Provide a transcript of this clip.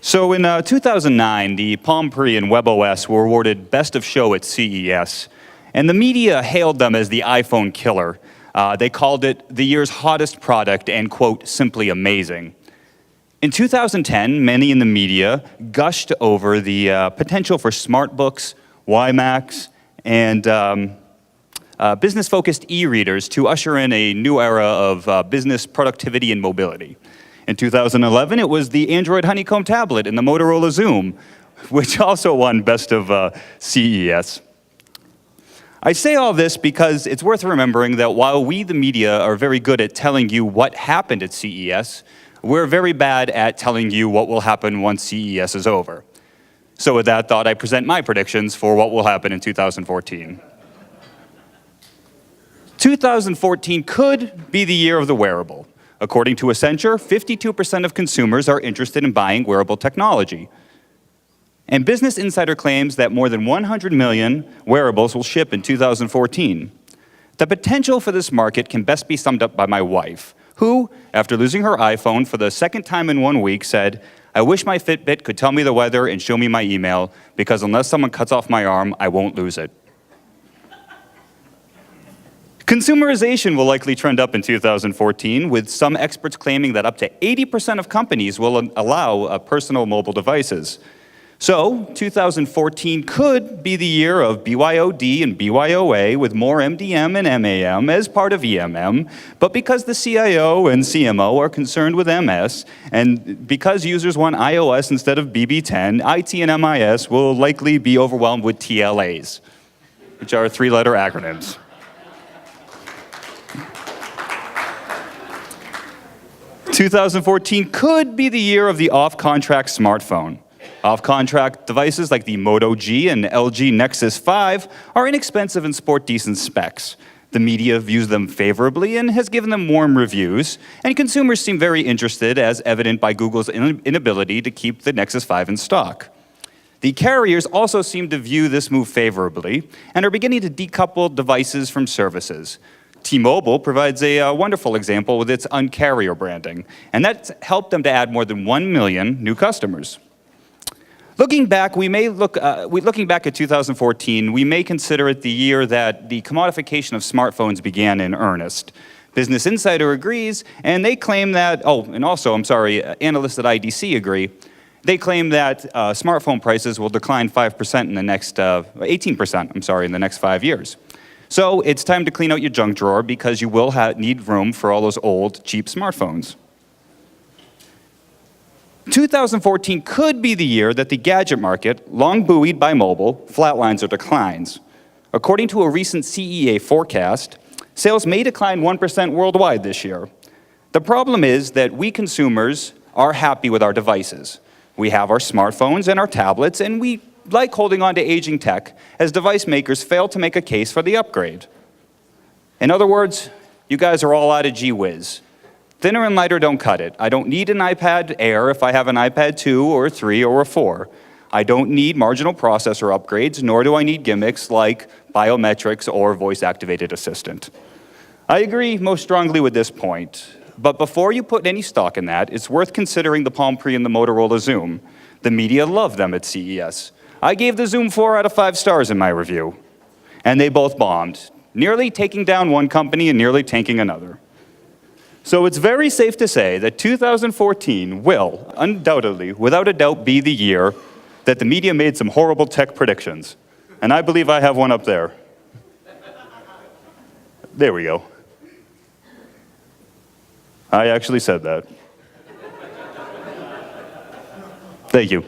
So in 2009, the Palm Pre and WebOS were awarded Best of Show at CES, and the media hailed them as the iPhone killer. They called it the year's hottest product and, quote, simply amazing. In 2010, many in the media gushed over the potential for smart books, WiMacs, and business-focused e-readers to usher in a new era of business productivity and mobility. In 2011, it was the Android Honeycomb tablet and the Motorola Xoom, which also won Best of CES. I say all this because it's worth remembering that while we, the media, are very good at telling you what happened at CES, we're very bad at telling you what will happen once CES is over. So with that thought, I present my predictions for what will happen in 2014. 2014 could be the year of the wearable. According to Accenture, 52% of consumers are interested in buying wearable technology. And Business Insider claims that more than 100 million wearables will ship in 2014. The potential for this market can best be summed up by my wife, who, after losing her iPhone for the second time in 1 week, said, "I wish my Fitbit could tell me the weather and show me my email, because unless someone cuts off my arm, I won't lose it." Consumerization will likely trend up in 2014, with some experts claiming that up to 80% of companies will allow personal mobile devices. So, 2014 could be the year of BYOD and BYOA with more MDM and MAM as part of EMM, but because the CIO and CMO are concerned with MS, and because users want iOS instead of BB10, IT and MIS will likely be overwhelmed with TLAs, which are three-letter acronyms. "2014 could be the year of the off-contract smartphone. Off-contract devices like the Moto G and LG Nexus 5 are inexpensive and sport decent specs. The media views them favorably and has given them warm reviews, and consumers seem very interested, as evident by Google's inability to keep the Nexus 5 in stock. The carriers also seem to view this move favorably and are beginning to decouple devices from services. T-Mobile provides a wonderful example with its Un-carrier branding, and that's helped them to add more than 1 million new customers. Looking back at 2014, we may consider it the year that the commodification of smartphones began in earnest. Business Insider agrees, and they claim that, analysts at IDC agree. They claim that smartphone prices will decline 5% in the next, 18%, in the next 5 years. So it's time to clean out your junk drawer, because you will need room for all those old, cheap smartphones. 2014 could be the year that the gadget market, long buoyed by mobile, flatlines or declines. According to a recent CEA forecast, sales may decline 1% worldwide this year. The problem is that we consumers are happy with our devices. We have our smartphones and our tablets, and we like holding on to aging tech, as device makers fail to make a case for the upgrade. In other words, you guys are all out of gee whiz. Thinner and lighter don't cut it. I don't need an iPad Air if I have an iPad 2 or a 3 or a 4. I don't need marginal processor upgrades, nor do I need gimmicks like biometrics or voice-activated assistant. I agree most strongly with this point, but before you put any stock in that, it's worth considering the Palm Pre and the Motorola Xoom. The media loved them at CES. I gave the Xoom 4 out of 5 stars in my review, and they both bombed, nearly taking down one company and nearly tanking another. So it's very safe to say that 2014 will, undoubtedly, without a doubt, be the year that the media made some horrible tech predictions. And I believe I have one up there. There we go. I actually said that. Thank you.